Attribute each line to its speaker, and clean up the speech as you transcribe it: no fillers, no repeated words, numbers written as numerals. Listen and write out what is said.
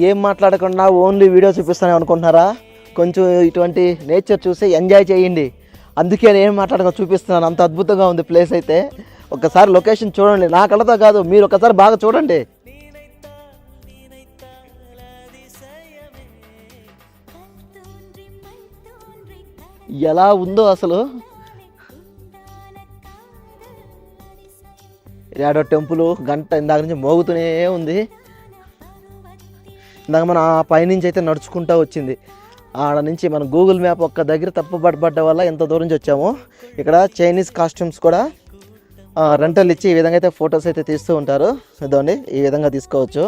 Speaker 1: ఏం మాట్లాడకుండా only video చూపిస్తానే అనుకుంటున్నారా? కొంచెం ఇటువంటి నేచర్ చూసి ఎంజాయ్ చేయండి. అందుకే నేను ఏం మాట్లాడకుండా చూపిస్తున్నాను. అంత అద్భుతంగా ఉంది ప్లేస్ అయితే. ఒకసారి లొకేషన్ చూడండి, నా కళ్ళతో కాదు, మీరు ఒకసారి బాగా చూడండి. ఎలా ఉందో అసలు. యాడో టెంపుల్ గంట ఇందాక నుంచి మోగుతూనే ఉంది. ఇందాక మనం ఆ పైనుంచి అయితే నడుచుకుంటూ వచ్చింది. ఆడ నుంచి మన గూగుల్ మ్యాప్ ఒక్క దగ్గర తప్పుపడ్డ వల్ల ఎంత దూరం నుంచి వచ్చాము. ఇక్కడ చైనీస్ కాస్ట్యూమ్స్ కూడా రెంటల్ ఇచ్చి ఈ విధంగా అయితే ఫొటోస్ అయితే తీస్తూ ఉంటారు. ఇదండి, ఈ విధంగా తీసుకోవచ్చు.